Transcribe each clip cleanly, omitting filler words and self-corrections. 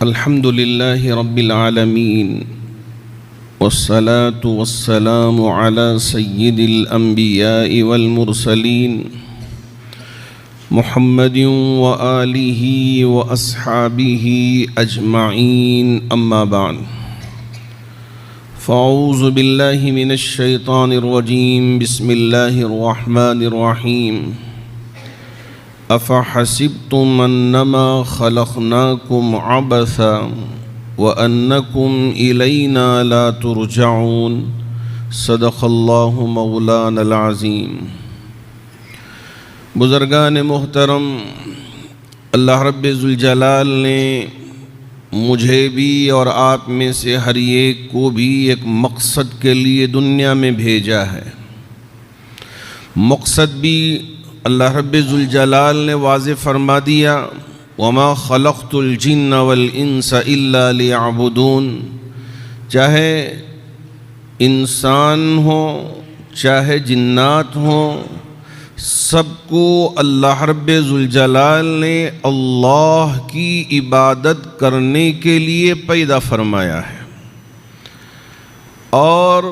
الحمد لله رب العالمين والصلاة والسلام على سيد الأنبياء والمرسلين محمد وآله وأصحابه أجمعين أما بعد فأعوذ بالله من الشيطان الرجيم بسم الله الرحمن الرحيم أفحسبتم أنما خلقناكم عبثا وأنكم إلينا لا ترجعون صدق الله مولانا العظيم۔ بزرگان محترم، اللہ رب ذوالجلال نے مجھے بھی اور آپ میں سے ہر ایک کو بھی ایک مقصد کے لیے دنیا میں بھیجا ہے۔ مقصد بھی اللہ رب ذوالجلال نے واضح فرما دیا، وَمَا خَلَقْتُ الْجِنَّ وَالْإِنسَ إِلَّا لِيَعْبُدُونَ۔ چاہے انسان ہو چاہے جنات ہوں، سب کو اللہ رب ذوالجلال نے اللہ کی عبادت کرنے کے لیے پیدا فرمایا ہے۔ اور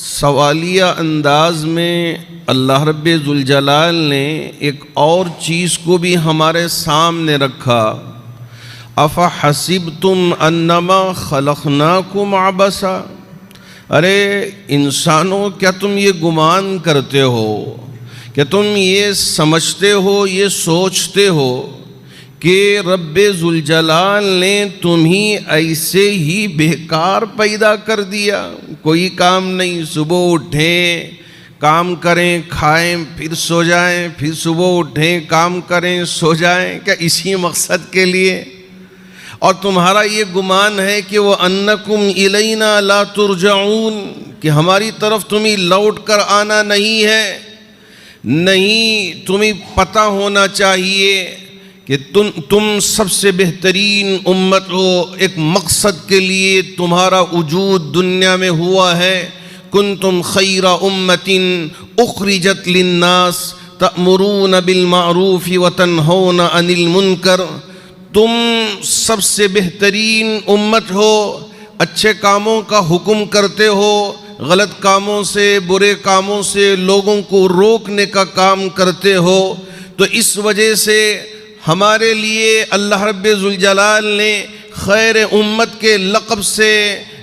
سوالیہ انداز میں اللہ رب ذوالجلال نے ایک اور چیز کو بھی ہمارے سامنے رکھا، افحسبتم انما خلقناکم عبثا۔ ارے انسانوں، کیا تم یہ گمان کرتے ہو، کہ تم یہ سمجھتے ہو، یہ سوچتے ہو کہ رب ذوالجلال نے تمہیں ایسے ہی بیکار پیدا کر دیا؟ کوئی کام نہیں، صبح اٹھیں کام کریں کھائیں پھر سو جائیں، پھر صبح اٹھیں کام کریں سو جائیں، کیا اسی مقصد کے لیے؟ اور تمہارا یہ گمان ہے کہ وہ انکم الینا لا ترجعون، کہ ہماری طرف تمہیں لوٹ کر آنا نہیں ہے۔ نہیں، تمہیں پتہ ہونا چاہیے کہ تم سب سے بہترین امت ہو، ایک مقصد کے لیے تمہارا وجود دنیا میں ہوا ہے۔ کنتم خیر امت اخرجت للناس تأمرون بالمعروف وتنہون عن المنکر۔ تم سب سے بہترین امت ہو، اچھے کاموں کا حکم کرتے ہو، غلط کاموں سے برے کاموں سے لوگوں کو روکنے کا کام کرتے ہو۔ تو اس وجہ سے ہمارے لیے اللہ رب ذوالجلال نے خیر امت کے لقب سے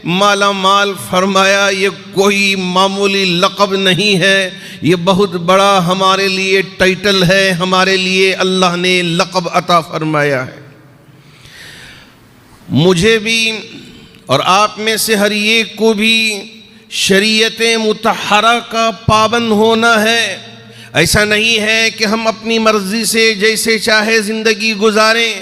مالا مال فرمایا۔ یہ کوئی معمولی لقب نہیں ہے، یہ بہت بڑا ہمارے لیے ٹائٹل ہے، ہمارے لیے اللہ نے لقب عطا فرمایا ہے۔ مجھے بھی اور آپ میں سے ہر ایک کو بھی شریعت مطہرہ کا پابند ہونا ہے۔ ایسا نہیں ہے کہ ہم اپنی مرضی سے جیسے چاہے زندگی گزاریں،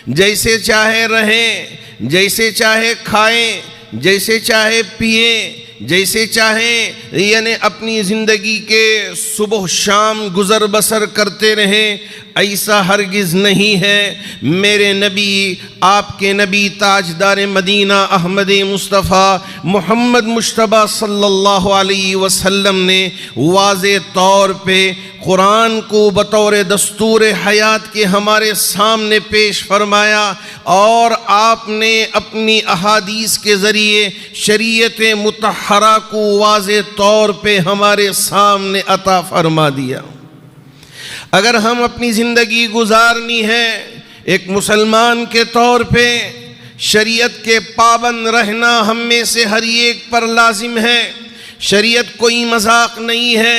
جیسے چاہے رہیں، جیسے چاہے کھائیں، جیسے چاہے پئیں، جیسے چاہیں یعنی اپنی زندگی کے صبح شام گزر بسر کرتے رہیں۔ ایسا ہرگز نہیں ہے۔ میرے نبی، آپ کے نبی تاجدار مدینہ احمد مصطفیٰ محمد مجتبیٰ صلی اللہ علیہ وسلم نے واضح طور پہ قرآن کو بطور دستور حیات کے ہمارے سامنے پیش فرمایا، اور آپ نے اپنی احادیث کے ذریعے شریعت مطہرہ کو واضح طور پہ ہمارے سامنے عطا فرما دیا۔ اگر ہم اپنی زندگی گزارنی ہے ایک مسلمان کے طور پہ، شریعت کے پابند رہنا ہم میں سے ہر ایک پر لازم ہے۔ شریعت کوئی مذاق نہیں ہے۔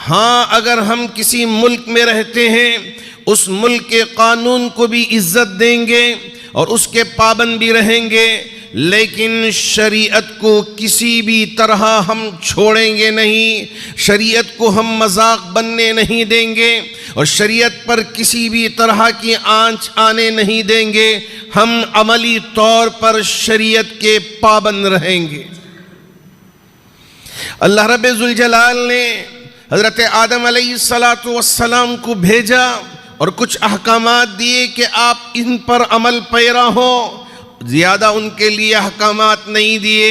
ہاں، اگر ہم کسی ملک میں رہتے ہیں، اس ملک کے قانون کو بھی عزت دیں گے اور اس کے پابند بھی رہیں گے، لیکن شریعت کو کسی بھی طرح ہم چھوڑیں گے نہیں۔ شریعت کو ہم مذاق بننے نہیں دیں گے اور شریعت پر کسی بھی طرح کی آنچ آنے نہیں دیں گے۔ ہم عملی طور پر شریعت کے پابند رہیں گے۔ اللہ رب ذوالجلال نے حضرت آدم علیہ السلام کو بھیجا اور کچھ احکامات دیے کہ آپ ان پر عمل پیرا ہوں۔ زیادہ ان کے لیے احکامات نہیں دیے۔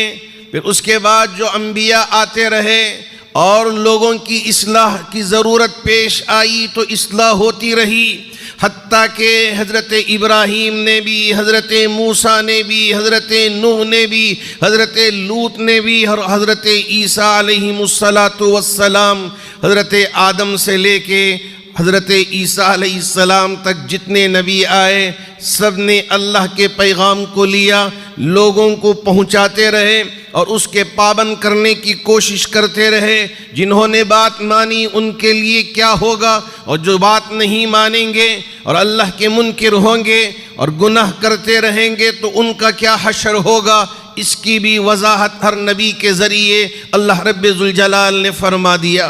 پھر اس کے بعد جو انبیاء آتے رہے اور لوگوں کی اصلاح کی ضرورت پیش آئی تو اصلاح ہوتی رہی۔ حتیٰ کہ حضرت ابراہیم نے بھی، حضرت موسیٰ نے بھی، حضرت نوح نے بھی، حضرت لوط نے بھی، اور حضرت عیسیٰ علیہ السلام، حضرت آدم سے لے کے حضرت عیسیٰ علیہ السلام تک جتنے نبی آئے سب نے اللہ کے پیغام کو لیا، لوگوں کو پہنچاتے رہے اور اس کے پابند کرنے کی کوشش کرتے رہے۔ جنہوں نے بات مانی ان کے لیے کیا ہوگا، اور جو بات نہیں مانیں گے اور اللہ کے منکر ہوں گے اور گناہ کرتے رہیں گے تو ان کا کیا حشر ہوگا، اس کی بھی وضاحت ہر نبی کے ذریعے اللہ رب ذوالجلال نے فرما دیا۔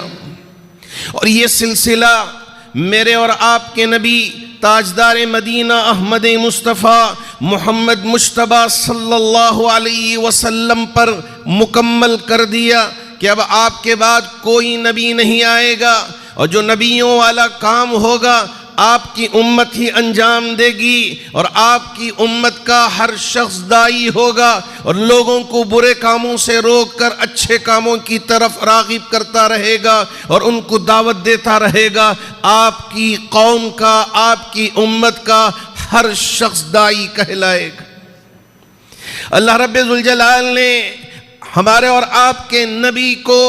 اور یہ سلسلہ میرے اور آپ کے نبی تاجدار مدینہ احمد مصطفیٰ محمد مجتبیٰ صلی اللہ علیہ وسلم پر مکمل کر دیا کہ اب آپ کے بعد کوئی نبی نہیں آئے گا، اور جو نبیوں والا کام ہوگا آپ کی امت ہی انجام دے گی، اور آپ کی امت کا ہر شخص داعی ہوگا اور لوگوں کو برے کاموں سے روک کر اچھے کاموں کی طرف راغب کرتا رہے گا اور ان کو دعوت دیتا رہے گا۔ آپ کی قوم کا، آپ کی امت کا ہر شخص داعی کہلائے گا۔ اللہ رب ذوالجلال نے ہمارے اور آپ کے نبی کو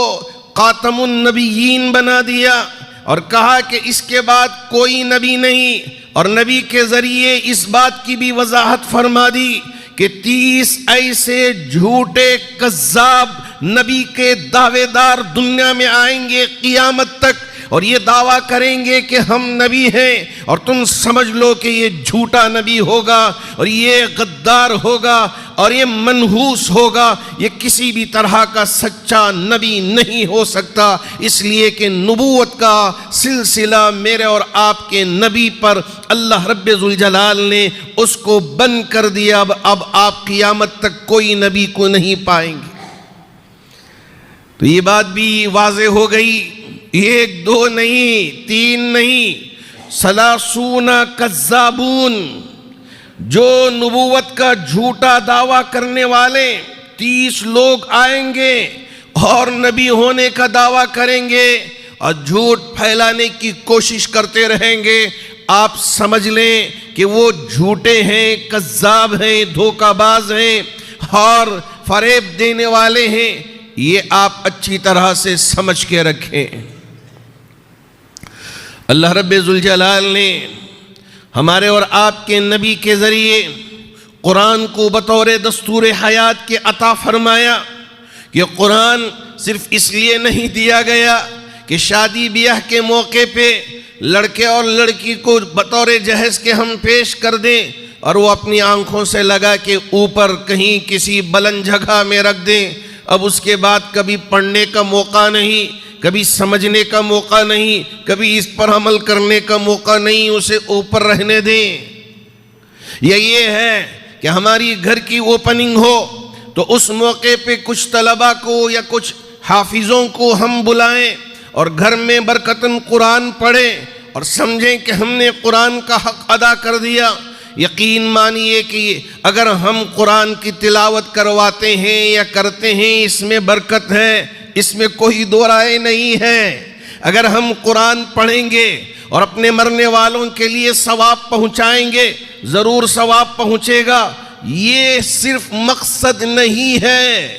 خاتم النبیین بنا دیا اور کہا کہ اس کے بعد کوئی نبی نہیں، اور نبی کے ذریعے اس بات کی بھی وضاحت فرما دی کہ 30 ایسے جھوٹے کذاب نبی کے دعوے دار دنیا میں آئیں گے قیامت تک، اور یہ دعویٰ کریں گے کہ ہم نبی ہیں، اور تم سمجھ لو کہ یہ جھوٹا نبی ہوگا اور یہ غدار ہوگا اور یہ منحوس ہوگا، یہ کسی بھی طرح کا سچا نبی نہیں ہو سکتا، اس لیے کہ نبوت کا سلسلہ میرے اور آپ کے نبی پر اللہ رب ذوالجلال نے اس کو بند کر دیا۔ اب آپ قیامت تک کوئی نبی کو نہیں پائیں گے۔ تو یہ بات بھی واضح ہو گئی، ایک دو نہیں، تین نہیں، 30 کذابون، جو نبوت کا جھوٹا دعویٰ کرنے والے 30 لوگ آئیں گے اور نبی ہونے کا دعویٰ کریں گے اور جھوٹ پھیلانے کی کوشش کرتے رہیں گے۔ آپ سمجھ لیں کہ وہ جھوٹے ہیں، کذاب ہیں، دھوکہ باز ہیں اور فریب دینے والے ہیں، یہ آپ اچھی طرح سے سمجھ کے رکھیں۔ اللہ رب ذوالجلال نے ہمارے اور آپ کے نبی کے ذریعے قرآن کو بطور دستور حیات کے عطا فرمایا کہ قرآن صرف اس لیے نہیں دیا گیا کہ شادی بیاہ کے موقع پہ لڑکے اور لڑکی کو بطور جہیز کے ہم پیش کر دیں اور وہ اپنی آنکھوں سے لگا کے اوپر کہیں کسی بلند جگہ میں رکھ دیں، اب اس کے بعد کبھی پڑھنے کا موقع نہیں، کبھی سمجھنے کا موقع نہیں، کبھی اس پر عمل کرنے کا موقع نہیں، اسے اوپر رہنے دیں۔ یا یہ ہے کہ ہماری گھر کی اوپننگ ہو تو اس موقع پہ کچھ طلباء کو یا کچھ حافظوں کو ہم بلائیں اور گھر میں برکتاً قرآن پڑھیں اور سمجھیں کہ ہم نے قرآن کا حق ادا کر دیا۔ یقین مانیے کہ اگر ہم قرآن کی تلاوت کرواتے ہیں یا کرتے ہیں اس میں برکت ہے، اس میں کوئی دو رائے نہیں ہے۔ اگر ہم قرآن پڑھیں گے اور اپنے مرنے والوں کے لیے ثواب پہنچائیں گے، ضرور ثواب پہنچے گا۔ یہ صرف مقصد نہیں ہے،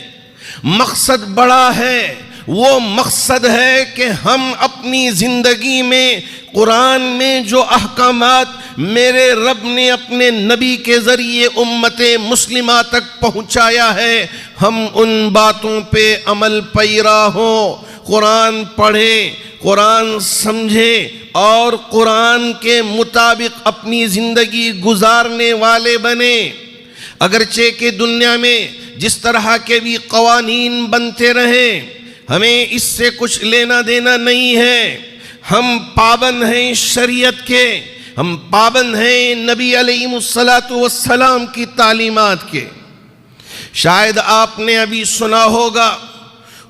مقصد بڑا ہے۔ وہ مقصد ہے کہ ہم اپنی زندگی میں قرآن میں جو احکامات میرے رب نے اپنے نبی کے ذریعے امت مسلمہ تک پہنچایا ہے، ہم ان باتوں پہ عمل پیرا ہوں، قرآن پڑھیں، قرآن سمجھیں اور قرآن کے مطابق اپنی زندگی گزارنے والے بنیں۔ اگرچہ کہ دنیا میں جس طرح کے بھی قوانین بنتے رہیں، ہمیں اس سے کچھ لینا دینا نہیں ہے۔ ہم پابند ہیں شریعت کے، ہم پابند ہیں نبی علیہ السلام کی تعلیمات کے۔ شاید آپ نے ابھی سنا ہوگا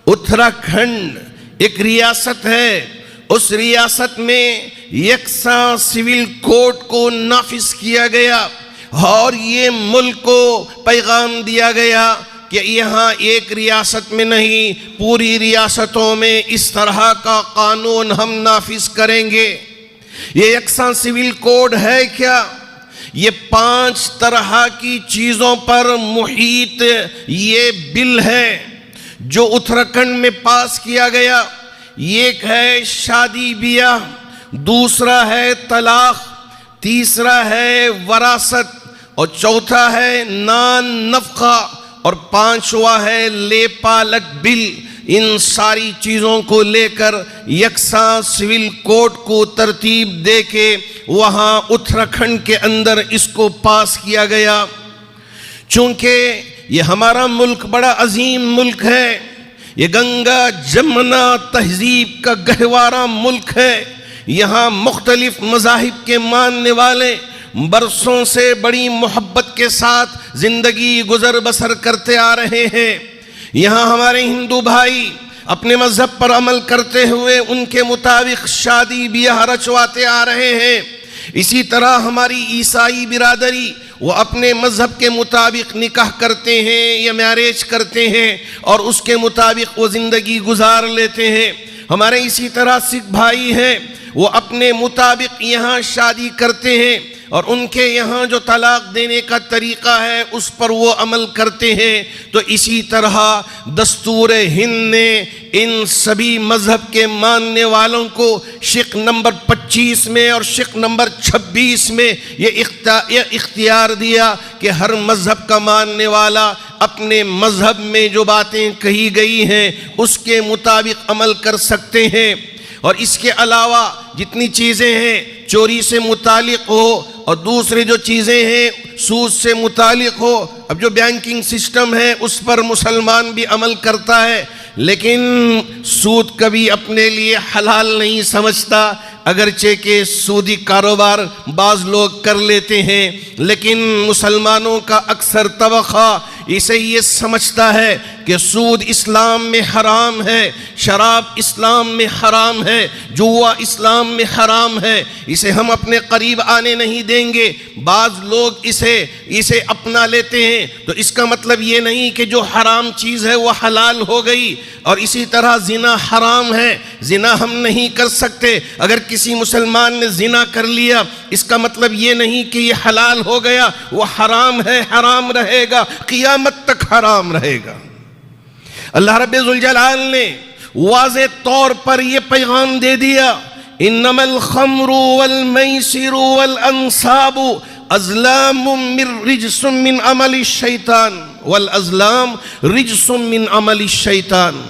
اتراکھنڈ ایک ریاست ہے، اس ریاست میں یکساں سول کوڈ کو نافذ کیا گیا اور یہ ملک کو پیغام دیا گیا کہ یہاں ایک ریاست میں نہیں، پوری ریاستوں میں اس طرح کا قانون ہم نافذ کریں گے۔ یہ یکساں سول کوڈ ہے کیا؟ یہ 5 طرح کی چیزوں پر محیط یہ بل ہے جو اتراکھنڈ میں پاس کیا گیا۔ ایک ہے شادی بیاہ، دوسرا ہے طلاق، تیسرا ہے وراثت، اور چوتھا ہے نان نفقہ، اور 5واں ہے لے پالک بل۔ ان ساری چیزوں کو لے کر یکساں سول کوڈ کو ترتیب دے کے وہاں اتراکھنڈ کے اندر اس کو پاس کیا گیا۔ چونکہ یہ ہمارا ملک بڑا عظیم ملک ہے، یہ گنگا جمنا تہذیب کا گہوارہ ملک ہے، یہاں مختلف مذاہب کے ماننے والے برسوں سے بڑی محبت کے ساتھ زندگی گزر بسر کرتے آ رہے ہیں۔ یہاں ہمارے ہندو بھائی اپنے مذہب پر عمل کرتے ہوئے ان کے مطابق شادی بیاہ رچواتے آ رہے ہیں۔ اسی طرح ہماری عیسائی برادری وہ اپنے مذہب کے مطابق نکاح کرتے ہیں یا میریج کرتے ہیں اور اس کے مطابق وہ زندگی گزار لیتے ہیں۔ ہمارے اسی طرح سکھ بھائی ہیں، وہ اپنے مطابق یہاں شادی کرتے ہیں اور ان کے یہاں جو طلاق دینے کا طریقہ ہے اس پر وہ عمل کرتے ہیں۔ تو اسی طرح دستور ہند نے ان سبھی مذہب کے ماننے والوں کو شق نمبر 25 میں اور شق نمبر 26 میں یہ اختیار دیا کہ ہر مذہب کا ماننے والا اپنے مذہب میں جو باتیں کہی گئی ہیں اس کے مطابق عمل کر سکتے ہیں۔ اور اس کے علاوہ جتنی چیزیں ہیں چوری سے متعلق ہو اور دوسری جو چیزیں ہیں سود سے متعلق ہو، اب جو بینکنگ سسٹم ہے اس پر مسلمان بھی عمل کرتا ہے، لیکن سود کبھی اپنے لیے حلال نہیں سمجھتا، اگرچہ کہ سودی کاروبار بعض لوگ کر لیتے ہیں، لیکن مسلمانوں کا اکثر طبقہ اسے یہ سمجھتا ہے کہ سود اسلام میں حرام ہے، شراب اسلام میں حرام ہے، جوا اسلام میں حرام ہے، اسے ہم اپنے قریب آنے نہیں دیں گے۔ بعض لوگ اسے اپنا لیتے ہیں تو اس کا مطلب یہ نہیں کہ جو حرام چیز ہے وہ حلال ہو گئی۔ اور اسی طرح زنا حرام ہے، زنا ہم نہیں کر سکتے۔ اگر کسی مسلمان نے زنا کر لیا اس کا مطلب یہ نہیں کہ یہ حلال ہو گیا، وہ حرام ہے، حرام رہے گا، قیامت تک حرام رہے گا۔ اللہ رب ذوالجلال نے واضح طور پر یہ پیغام دے دیا، انما الخمر والمیسر والانصاب ازلام رجس من عمل الشیطان والازلام رجس من عمل الشیطان۔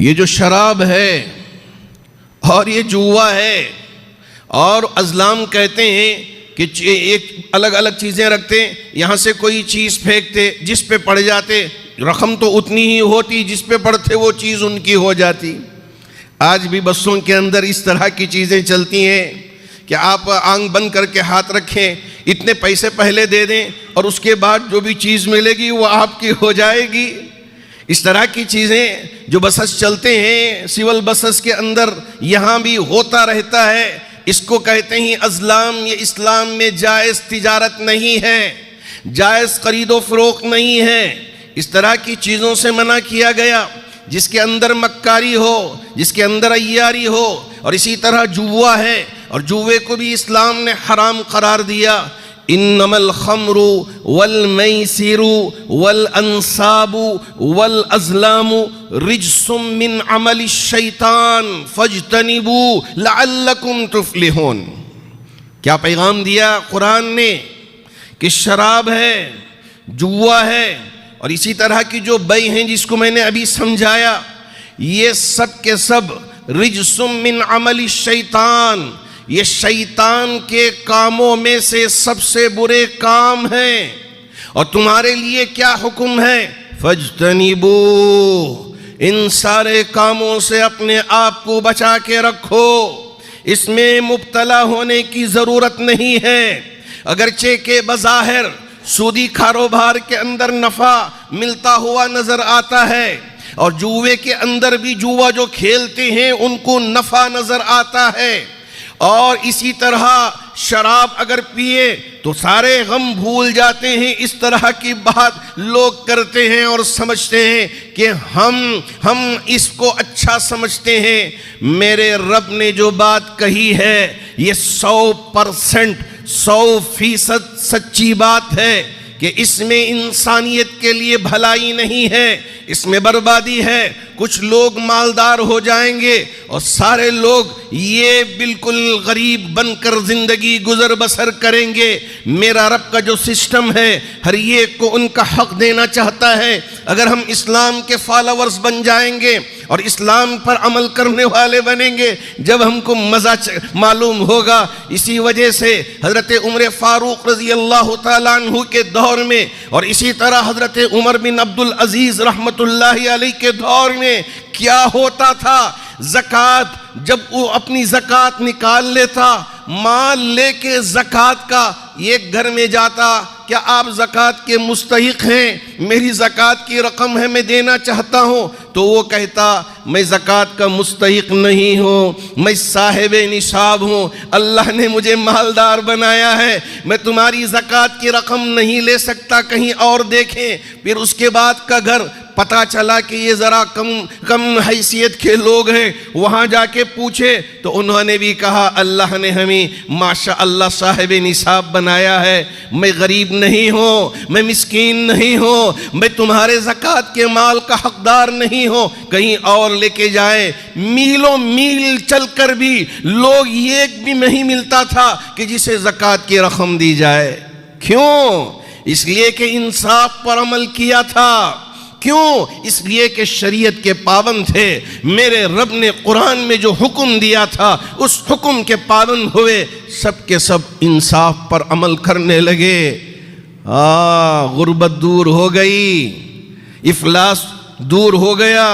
یہ جو شراب ہے اور یہ جوا ہے اور ازلام کہتے ہیں کہ ایک الگ الگ چیزیں رکھتے، یہاں سے کوئی چیز پھینکتے، جس پہ پڑ جاتے، رقم تو اتنی ہی ہوتی، جس پہ پڑتے وہ چیز ان کی ہو جاتی۔ آج بھی بسوں کے اندر اس طرح کی چیزیں چلتی ہیں کہ آپ آنکھ بند کر کے ہاتھ رکھیں، اتنے پیسے پہلے دے دیں اور اس کے بعد جو بھی چیز ملے گی وہ آپ کی ہو جائے گی۔ اس طرح کی چیزیں جو بسس چلتے ہیں سول بسس کے اندر یہاں بھی ہوتا رہتا ہے۔ اس کو کہتے ہیں ازلام۔ یہ اسلام میں جائز تجارت نہیں ہے، جائز خرید و فروخت نہیں ہے۔ اس طرح کی چیزوں سے منع کیا گیا جس کے اندر مکاری ہو، جس کے اندر عیاری ہو، اور اسی طرح جوا ہے اور جوے کو بھی اسلام نے حرام قرار دیا۔ انما الخمر والمیسر والانصاب والازلام رجس من عمل الشیطان فاجتنبوا لعلکم تفلحون۔ کیا پیغام دیا قرآن نے کہ شراب ہے، جوا ہے اور اسی طرح کی جو بے ہیں جس کو میں نے ابھی سمجھایا، یہ سب کے سب رجس من عمل الشیطان، یہ شیطان کے کاموں میں سے سب سے برے کام ہیں۔ اور تمہارے لیے کیا حکم ہے؟ فَاجْتَنِبُوا، ان سارے کاموں سے اپنے آپ کو بچا کے رکھو، اس میں مبتلا ہونے کی ضرورت نہیں ہے۔ اگرچہ کہ بظاہر سودی کاروبار کے اندر نفع ملتا ہوا نظر آتا ہے اور جوے کے اندر بھی جوا جو کھیلتے ہیں ان کو نفع نظر آتا ہے، اور اسی طرح شراب اگر پیے تو سارے غم بھول جاتے ہیں، اس طرح کی بات لوگ کرتے ہیں اور سمجھتے ہیں کہ ہم اس کو اچھا سمجھتے ہیں۔ میرے رب نے جو بات کہی ہے یہ 100% 100% سچی بات ہے کہ اس میں انسانیت کے لیے بھلائی نہیں ہے، اس میں بربادی ہے۔ کچھ لوگ مالدار ہو جائیں گے اور سارے لوگ یہ بالکل غریب بن کر زندگی گزر بسر کریں گے۔ میرا رب کا جو سسٹم ہے ہر ایک کو ان کا حق دینا چاہتا ہے۔ اگر ہم اسلام کے فالوورز بن جائیں گے اور اسلام پر عمل کرنے والے بنیں گے جب ہم کو مزہ معلوم ہوگا۔ اسی وجہ سے حضرت عمر فاروق رضی اللہ تعالیٰ عنہ کے دور میں اور اسی طرح حضرت عمر بن عبدالعزیز رحمت اللہ علیہ کے دور میں کیا ہوتا تھا؟ زکوٰۃ جب وہ اپنی زکوٰۃ نکال لیتا، مال لے کے زکوٰۃ کا ایک گھر میں جاتا، کیا آپ زکوٰۃ کے مستحق ہیں؟ میری زکوٰۃ کی رقم ہے، میں دینا چاہتا ہوں۔ تو وہ کہتا میں زکوٰۃ کا مستحق نہیں ہوں، میں صاحب نصاب ہوں، اللہ نے مجھے مالدار بنایا ہے، میں تمہاری زکوٰۃ کی رقم نہیں لے سکتا، کہیں اور دیکھیں۔ پھر اس کے بعد کا گھر پتا چلا کہ یہ ذرا کم حیثیت کے لوگ ہیں، وہاں جا کے پوچھے تو انہوں نے بھی کہا اللہ نے ہمیں ماشاء اللہ صاحب نصاب بنایا ہے، میں غریب نہیں ہوں، میں مسکین نہیں ہوں، میں تمہارے زکوٰۃ کے مال کا حقدار نہیں ہوں، کہیں اور لے کے جائے۔ میلوں میل چل کر بھی لوگ ایک بھی نہیں ملتا تھا کہ جسے زکوٰۃ کی رقم دی جائے۔ کیوں؟ اس لیے کہ انصاف پر عمل کیا تھا۔ کیوں؟ اس لیے کہ شریعت کے پابند تھے۔ میرے رب نے قرآن میں جو حکم دیا تھا اس حکم کے پابند ہوئے، سب کے سب انصاف پر عمل کرنے لگے۔ غربت دور ہو گئی، افلاس دور ہو گیا،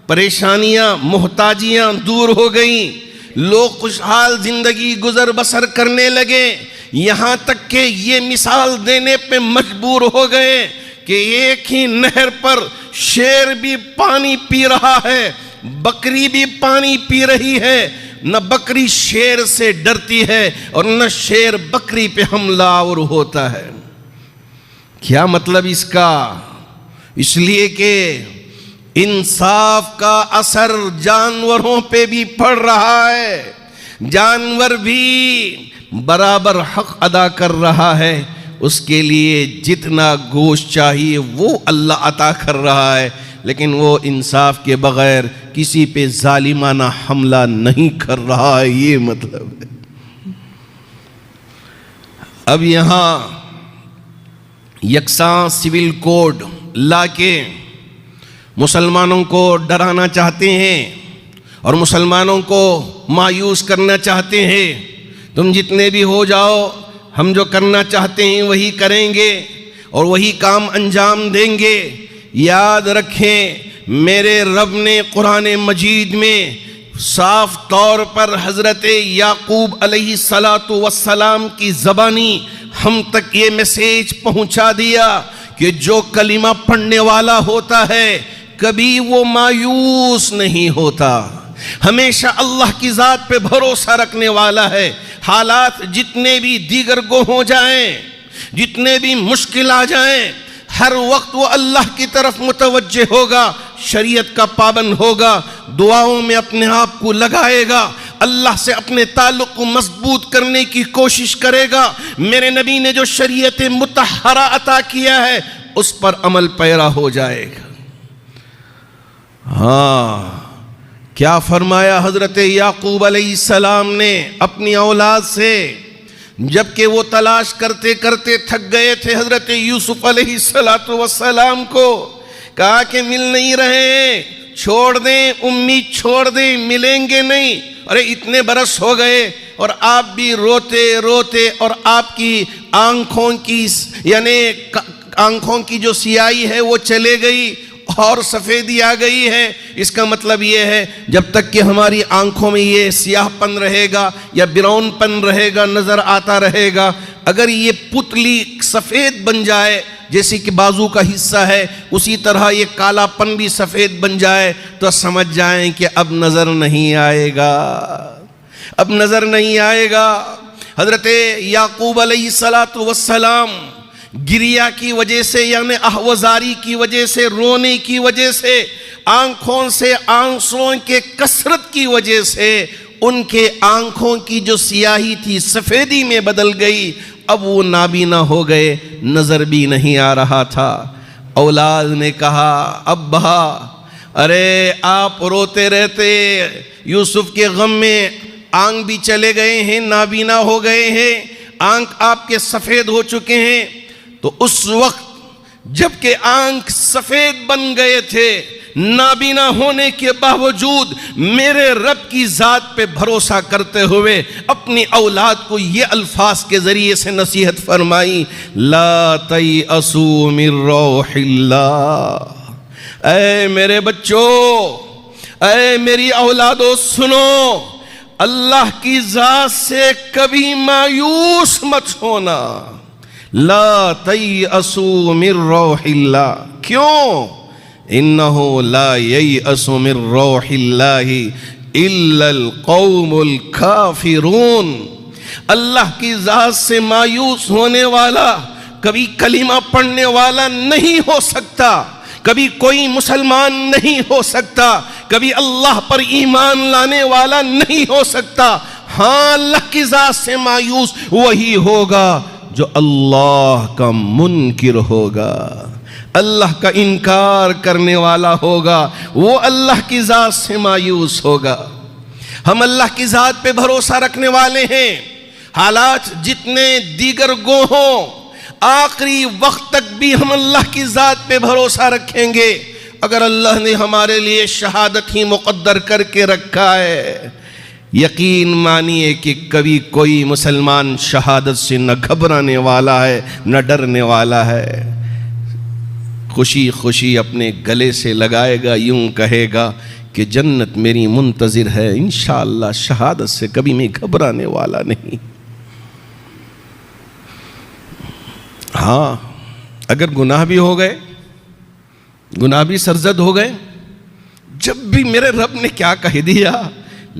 پریشانیاں محتاجیاں دور ہو گئیں، لوگ خوشحال زندگی گزر بسر کرنے لگے، یہاں تک کہ یہ مثال دینے پہ مجبور ہو گئے کہ ایک ہی نہر پر شیر بھی پانی پی رہا ہے، بکری بھی پانی پی رہی ہے، نہ بکری شیر سے ڈرتی ہے اور نہ شیر بکری پہ حملہ آور ہوتا ہے۔ کیا مطلب اس کا؟ اس لیے کہ انصاف کا اثر جانوروں پہ بھی پڑ رہا ہے، جانور بھی برابر حق ادا کر رہا ہے، اس کے لیے جتنا گوشت چاہیے وہ اللہ عطا کر رہا ہے، لیکن وہ انصاف کے بغیر کسی پہ ظالمانہ حملہ نہیں کر رہا ہے، یہ مطلب ہے۔ اب یہاں یکساں سول کوڈ لا کے مسلمانوں کو ڈرانا چاہتے ہیں اور مسلمانوں کو مایوس کرنا چاہتے ہیں۔ تم جتنے بھی ہو جاؤ، ہم جو کرنا چاہتے ہیں وہی کریں گے اور وہی کام انجام دیں گے۔ یاد رکھیں میرے رب نے قرآن مجید میں صاف طور پر حضرت یعقوب علیہ السلام کی زبانی ہم تک یہ میسیج پہنچا دیا کہ جو کلمہ پڑھنے والا ہوتا ہے کبھی وہ مایوس نہیں ہوتا، ہمیشہ اللہ کی ذات پہ بھروسہ رکھنے والا ہے۔ حالات جتنے بھی دیگر گو ہو جائیں، جتنے بھی مشکل آ جائیں، ہر وقت وہ اللہ کی طرف متوجہ ہوگا، شریعت کا پابند ہوگا، دعاؤں میں اپنے آپ کو لگائے گا، اللہ سے اپنے تعلق کو مضبوط کرنے کی کوشش کرے گا۔ میرے نبی نے جو شریعت مطہرہ عطا کیا ہے اس پر عمل پیرا ہو جائے گا۔ کیا فرمایا حضرت یعقوب علیہ السلام نے اپنی اولاد سے جبکہ وہ تلاش کرتے کرتے تھک گئے تھے؟ حضرت یوسف علیہ السلام کو کہا کہ مل نہیں رہے، چھوڑ دیں، امید چھوڑ دیں، ملیں گے نہیں۔ ارے اتنے برس ہو گئے اور آپ بھی روتے روتے، اور آپ کی آنکھوں کی یعنی آنکھوں کی جو سیاہی ہے وہ چلے گئی اور سفیدی آ گئی ہے۔ اس کا مطلب یہ ہے جب تک کہ ہماری آنکھوں میں یہ سیاہ پن رہے گا یا براؤن پن رہے گا، نظر آتا رہے گا، اگر یہ پتلی سفید بن جائے جیسے کہ بازو کا حصہ ہے، اسی طرح یہ کالا پن بھی سفید بن جائے تو سمجھ جائیں کہ اب نظر نہیں آئے گا، اب نظر نہیں آئے گا۔ حضرت یعقوب علیہ السلام گریا کی وجہ سے یعنی احوزاری کی وجہ سے، رونے کی وجہ سے، آنکھوں سے آنسوؤں کے کثرت کی وجہ سے ان کے آنکھوں کی جو سیاہی تھی سفیدی میں بدل گئی، اب وہ نابینا ہو گئے، نظر بھی نہیں آ رہا تھا۔ اولاد نے کہا ابا ارے آپ روتے رہتے، یوسف کے غم میں آنکھ بھی چلے گئے ہیں، نابینا ہو گئے ہیں، آنکھ آپ کے سفید ہو چکے ہیں۔ تو اس وقت جب کہ آنکھ سفید بن گئے تھے، نابینا ہونے کے باوجود میرے رب کی ذات پہ بھروسہ کرتے ہوئے اپنی اولاد کو یہ الفاظ کے ذریعے سے نصیحت فرمائی، لا تیأسوا من روح اللہ۔ اے میرے بچوں، اے میری اولادو، سنو، اللہ کی ذات سے کبھی مایوس مت ہونا۔ لا تیأسوا من روح اللہ، کیوں؟ انہو لا ییأس من روح اللہ الا القوم الکافرون۔ اللہ کی ذات سے مایوس ہونے والا کبھی کلمہ پڑھنے والا نہیں ہو سکتا، کبھی کوئی مسلمان نہیں ہو سکتا، کبھی اللہ پر ایمان لانے والا نہیں ہو سکتا۔ ہاں، اللہ کی ذات سے مایوس وہی ہوگا جو اللہ کا منکر ہوگا، اللہ کا انکار کرنے والا ہوگا، وہ اللہ کی ذات سے مایوس ہوگا۔ ہم اللہ کی ذات پہ بھروسہ رکھنے والے ہیں، حالات جتنے دیگر گو ہوں، آخری وقت تک بھی ہم اللہ کی ذات پہ بھروسہ رکھیں گے۔ اگر اللہ نے ہمارے لیے شہادت ہی مقدر کر کے رکھا ہے، یقین مانیے کہ کبھی کوئی مسلمان شہادت سے نہ گھبرانے والا ہے نہ ڈرنے والا ہے، خوشی خوشی اپنے گلے سے لگائے گا، یوں کہے گا کہ جنت میری منتظر ہے، انشاءاللہ شہادت سے کبھی میں گھبرانے والا نہیں۔ ہاں، اگر گناہ بھی ہو گئے، گناہ بھی سرزد ہو گئے، جب بھی میرے رب نے کیا کہہ دیا،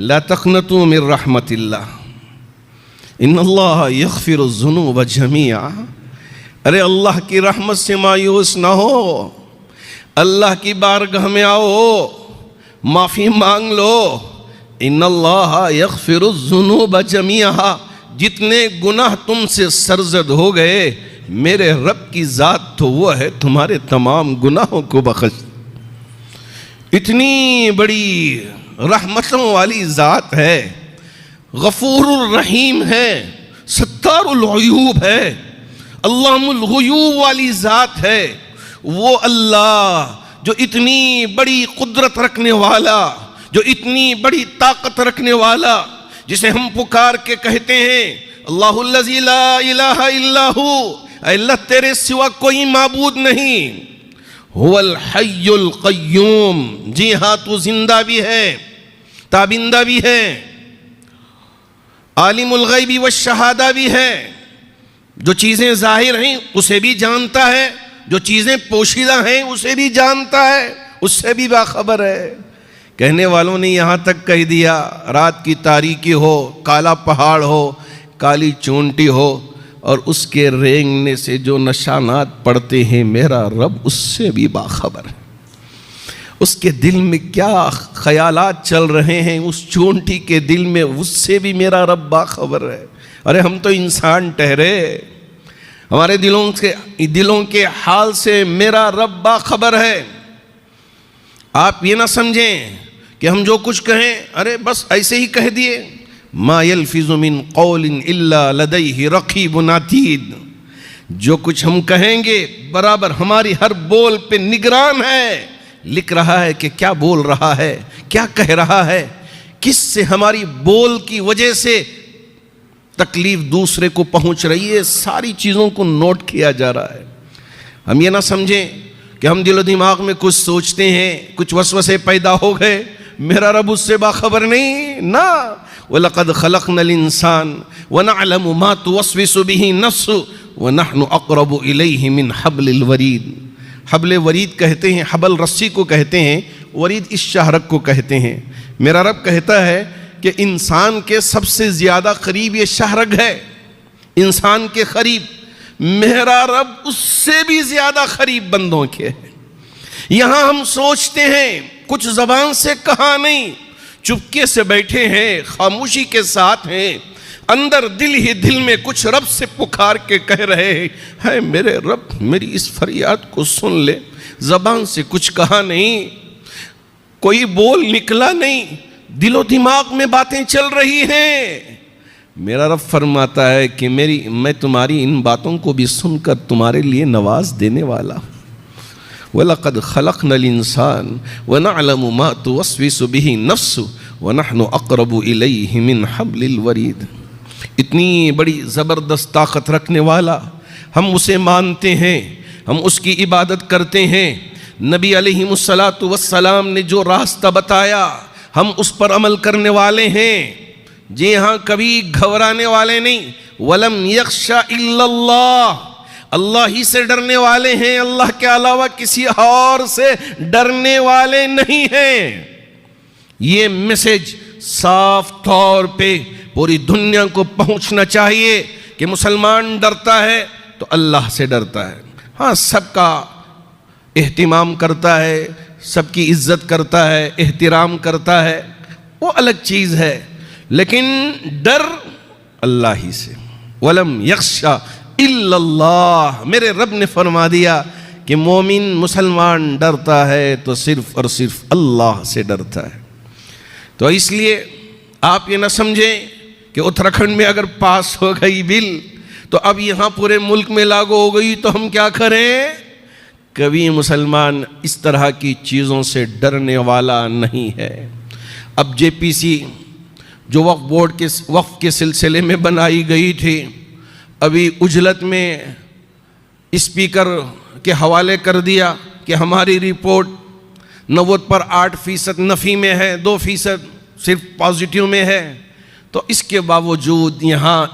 لا تقنطوا من رحمت اللہ ان اللہ یغفر الذنوب جميعا۔ ارے اللہ کی رحمت سے مایوس نہ ہو، اللہ کی بارگاہ میں آؤ، معافی مانگ لو۔ ان اللہ یغفر الذنوب جميعا، جتنے گناہ تم سے سرزد ہو گئے، میرے رب کی ذات تو وہ ہے تمہارے تمام گناہوں کو بخش۔ اتنی بڑی رحمتوں والی ذات ہے، غفور الرحیم ہے، ستار العیوب ہے، علام الغیوب والی ذات ہے۔ وہ اللہ جو اتنی بڑی قدرت رکھنے والا، جو اتنی بڑی طاقت رکھنے والا، جسے ہم پکار کے کہتے ہیں اللہ الذی لا الہ الا ہو، اے اللہ تیرے سوا کوئی معبود نہیں، هو الحی القیوم، جی ہاں تو زندہ بھی ہے، تابندہ بھی ہے، عالم الغیب والشہادہ بھی ہے، جو چیزیں ظاہر ہیں اسے بھی جانتا ہے، جو چیزیں پوشیدہ ہیں اسے بھی جانتا ہے، اس سے بھی باخبر ہے۔ کہنے والوں نے یہاں تک کہہ دیا، رات کی تاریکی ہو، کالا پہاڑ ہو، کالی چونٹی ہو، اور اس کے رینگنے سے جو نشانات پڑتے ہیں، میرا رب اس سے بھی باخبر ہے۔ اس کے دل میں کیا خیالات چل رہے ہیں، اس چونٹی کے دل میں، اس سے بھی میرا رب باخبر ہے۔ ارے ہم تو انسان ٹھہرے، ہمارے دلوں کے حال سے میرا رب باخبر ہے۔ آپ یہ نہ سمجھیں کہ ہم جو کچھ کہیں ارے بس ایسے ہی کہہ دیے، ما یلفظ من قول الا لدیہ رقیب عتید، جو کچھ ہم کہیں گے برابر ہماری ہر بول پہ نگران ہے، لکھ رہا ہے کہ کیا بول رہا ہے، کیا کہہ رہا ہے، کس سے ہماری بول کی وجہ سے تکلیف دوسرے کو پہنچ رہی ہے، ساری چیزوں کو نوٹ کیا جا رہا ہے۔ ہم یہ نہ سمجھیں کہ ہم دل و دماغ میں کچھ سوچتے ہیں، کچھ وسوسے پیدا ہو گئے، میرا رب اس سے باخبر نہیں، نہ۔ وَلَقَدْ خَلَقْنَا الْإِنسَانَ وَنَعْلَمُ مَا تُوَسْوِسُ بِهِ نَفْسُهُ وَنَحْنُ أَقْرَبُ إِلَيْهِ مِنْ حَبْلِ الْوَرِيدِ۔ حبل ورید کہتے ہیں، حبل رسی کو کہتے ہیں، ورید اس شاہرگ کو کہتے ہیں۔ میرا رب کہتا ہے کہ انسان کے سب سے زیادہ قریب یہ شاہرگ ہے۔ انسان کے قریب، میرا رب اس سے بھی زیادہ قریب بندوں کے ہے۔ یہاں ہم سوچتے ہیں، کچھ زبان سے کہا نہیں، چپکے سے بیٹھے ہیں، خاموشی کے ساتھ ہیں، اندر دل ہی دل میں کچھ رب سے پکار کے کہہ رہے ہیں، ہے میرے رب میری اس فریاد کو سن لے۔ زبان سے کچھ کہا نہیں، کوئی بول نکلا نہیں، دل و دماغ میں باتیں چل رہی ہیں۔ میرا رب فرماتا ہے کہ میں تمہاری ان باتوں کو بھی سن کر تمہارے لیے نواز دینے والا ہوں۔ وَلَقَدْ خَلَقْنَا الْإِنسَانَ وَنَعْلَمُ مَا تُوَسْوِسُ بِهِ نَفْسُهُ وَنَحْنُ أَقْرَبُ إِلَيْهِ مِنْ حَبْلِ الْوَرِيدِ۔ اتنی بڑی زبردست طاقت رکھنے والا، ہم اسے مانتے ہیں، ہم اس کی عبادت کرتے ہیں۔ نبی علیہ السلام نے جو راستہ بتایا ہم اس پر عمل کرنے والے ہیں۔ جی ہاں، کبھی گھبرانے والے نہیں۔ وَلَمْ يَخْشَ إِلَّا اللَّهِ، اللہ ہی سے ڈرنے والے ہیں، اللہ کے علاوہ کسی اور سے ڈرنے والے نہیں ہیں۔ یہ میسج صاف طور پہ پوری دنیا کو پہنچنا چاہیے کہ مسلمان ڈرتا ہے تو اللہ سے ڈرتا ہے۔ ہاں، سب کا اہتمام کرتا ہے، سب کی عزت کرتا ہے، احترام کرتا ہے، وہ الگ چیز ہے، لیکن ڈر اللہ ہی سے۔ وَلَمْ يَخْشَ إِلَّا اللَّهِ، میرے رب نے فرما دیا کہ مومن مسلمان ڈرتا ہے تو صرف اور صرف اللہ سے ڈرتا ہے۔ تو اس لیے آپ یہ نہ سمجھیں کہ اتراکھنڈ میں اگر پاس ہو گئی بل تو اب یہاں پورے ملک میں لاگو ہو گئی تو ہم کیا کریں۔ کبھی مسلمان اس طرح کی چیزوں سے ڈرنے والا نہیں ہے۔ اب جے پی سی جو وقف بورڈ کے وقف کے سلسلے میں بنائی گئی تھی، ابھی اجلت میں اسپیکر کے حوالے کر دیا کہ ہماری رپورٹ 90 پر 8% نفی میں ہے، 2% صرف پازیٹیو میں ہے۔ تو اس کے باوجود یہاں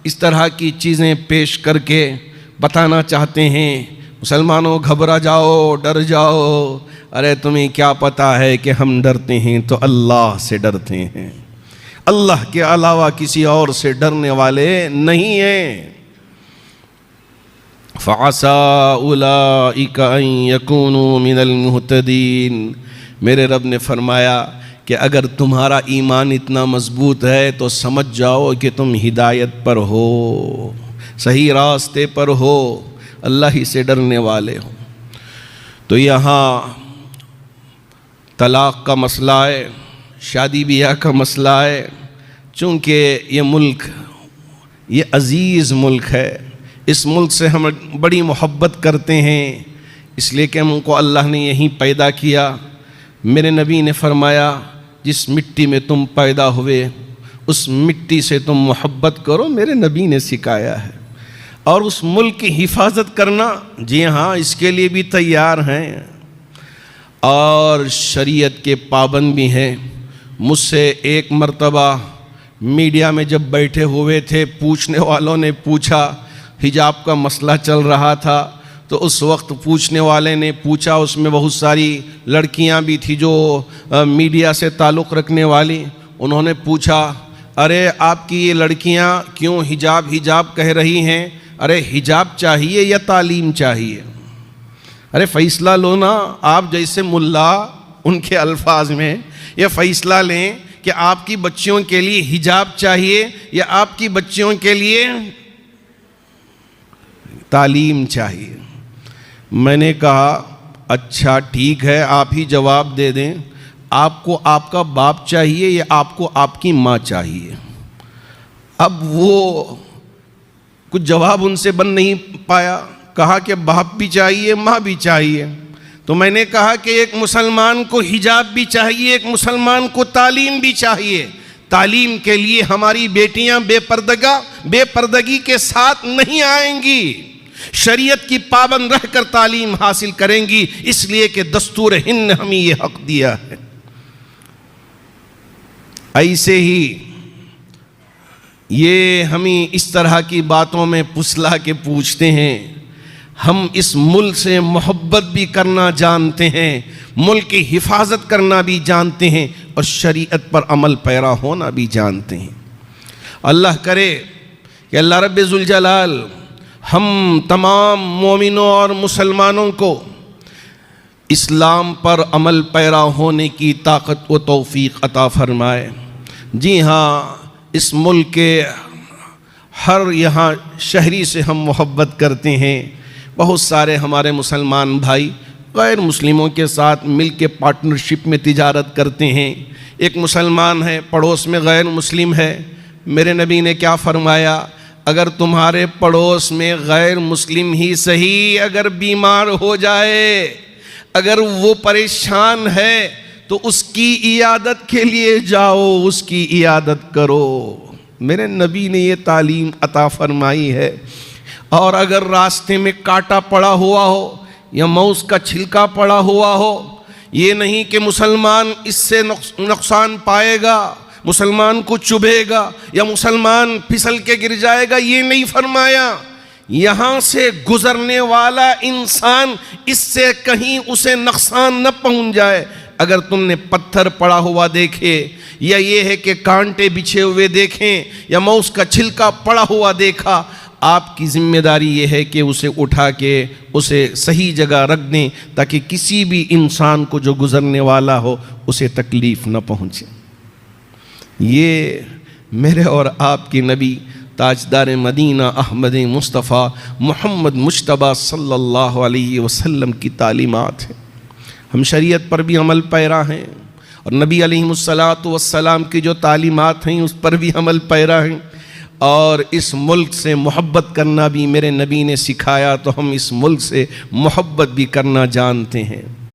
اس طرح کی چیزیں پیش کر کے بتانا چاہتے ہیں مسلمانوں گھبرا جاؤ، ڈر جاؤ۔ ارے تمہیں کیا پتا ہے کہ ہم ڈرتے ہیں تو اللہ سے ڈرتے ہیں، اللہ کے علاوہ کسی اور سے ڈرنے والے نہیں ہیں۔ فَعَسَىٰ أُولَٰئِكَ أَن يَكُونُوا مِنَ الْمُهْتَدِينَ، میرے رب نے فرمایا کہ اگر تمہارا ایمان اتنا مضبوط ہے تو سمجھ جاؤ کہ تم ہدایت پر ہو، صحیح راستے پر ہو، اللہ ہی سے ڈرنے والے ہو۔ تو یہاں طلاق کا مسئلہ ہے، شادی بیاہ کا مسئلہ ہے، چونکہ یہ ملک یہ عزیز ملک ہے، اس ملک سے ہم بڑی محبت کرتے ہیں، اس لیے کہ ہم کو اللہ نے یہیں پیدا کیا۔ میرے نبی نے فرمایا جس مٹی میں تم پیدا ہوئے اس مٹی سے تم محبت کرو، میرے نبی نے سکھایا ہے۔ اور اس ملک کی حفاظت کرنا، جی ہاں، اس کے لیے بھی تیار ہیں اور شریعت کے پابند بھی ہیں۔ مجھ سے ایک مرتبہ میڈیا میں جب بیٹھے ہوئے تھے، پوچھنے والوں نے پوچھا، حجاب کا مسئلہ چل رہا تھا، تو اس وقت پوچھنے والے نے پوچھا، اس میں بہت ساری لڑکیاں بھی تھی جو میڈیا سے تعلق رکھنے والی، انہوں نے پوچھا، ارے آپ کی یہ لڑکیاں کیوں حجاب کہہ رہی ہیں؟ ارے حجاب چاہیے یا تعلیم چاہیے؟ ارے فیصلہ لو نا، آپ جیسے ملا ان کے الفاظ میں یہ فیصلہ لیں کہ آپ کی بچیوں کے لیے حجاب چاہیے یا آپ کی بچیوں کے لیے تعلیم چاہیے۔ میں نے کہا اچھا ٹھیک ہے، آپ ہی جواب دے دیں، آپ کو آپ کا باپ چاہیے یا آپ کو آپ کی ماں چاہیے؟ اب وہ کچھ جواب ان سے بن نہیں پایا، کہا کہ باپ بھی چاہیے، ماں بھی چاہیے۔ تو میں نے کہا کہ ایک مسلمان کو حجاب بھی چاہیے، ایک مسلمان کو تعلیم بھی چاہیے۔ تعلیم کے لیے ہماری بیٹیاں بے پردگی کے ساتھ نہیں آئیں گی، شریعت کی پابند رہ کر تعلیم حاصل کریں گی، اس لیے کہ دستور ہند نے ہمیں یہ حق دیا ہے۔ ایسے ہی یہ ہمیں اس طرح کی باتوں میں پھسلا کے پوچھتے ہیں، ہم اس ملک سے محبت بھی کرنا جانتے ہیں، ملک کی حفاظت کرنا بھی جانتے ہیں اور شریعت پر عمل پیرا ہونا بھی جانتے ہیں۔ اللہ کرے کہ اللہ رب ذوالجلال ہم تمام مومنوں اور مسلمانوں کو اسلام پر عمل پیرا ہونے کی طاقت و توفیق عطا فرمائے۔ جی ہاں، اس ملک کے ہر یہاں شہری سے ہم محبت کرتے ہیں۔ بہت سارے ہمارے مسلمان بھائی غیر مسلموں کے ساتھ مل کے پارٹنرشپ میں تجارت کرتے ہیں۔ ایک مسلمان ہے، پڑوس میں غیر مسلم ہے، میرے نبی نے کیا فرمایا؟ اگر تمہارے پڑوس میں غیر مسلم ہی صحیح اگر بیمار ہو جائے، اگر وہ پریشان ہے تو اس کی عیادت کے لیے جاؤ، اس کی عیادت کرو۔ میرے نبی نے یہ تعلیم عطا فرمائی ہے۔ اور اگر راستے میں کانٹا پڑا ہوا ہو یا موز کا چھلکا پڑا ہوا ہو، یہ نہیں کہ مسلمان اس سے نقصان پائے گا، مسلمان کو چبھے گا یا مسلمان پھسل کے گر جائے گا، یہ نہیں فرمایا۔ یہاں سے گزرنے والا انسان اس سے کہیں اسے نقصان نہ پہنچ جائے۔ اگر تم نے پتھر پڑا ہوا دیکھے یا یہ ہے کہ کانٹے بچھے ہوئے دیکھیں یا موز کا چھلکا پڑا ہوا دیکھا، آپ کی ذمہ داری یہ ہے کہ اسے اٹھا کے اسے صحیح جگہ رکھ دیں تاکہ کسی بھی انسان کو جو گزرنے والا ہو اسے تکلیف نہ پہنچے۔ یہ میرے اور آپ کے نبی تاجدار مدینہ احمد مصطفیٰ محمد مجتبیٰ صلی اللہ علیہ وسلم کی تعلیمات ہیں۔ ہم شریعت پر بھی عمل پیرا ہیں اور نبی علیہ السلام کی جو تعلیمات ہیں اس پر بھی عمل پیرا ہیں، اور اس ملک سے محبت کرنا بھی میرے نبی نے سکھایا، تو ہم اس ملک سے محبت بھی کرنا جانتے ہیں۔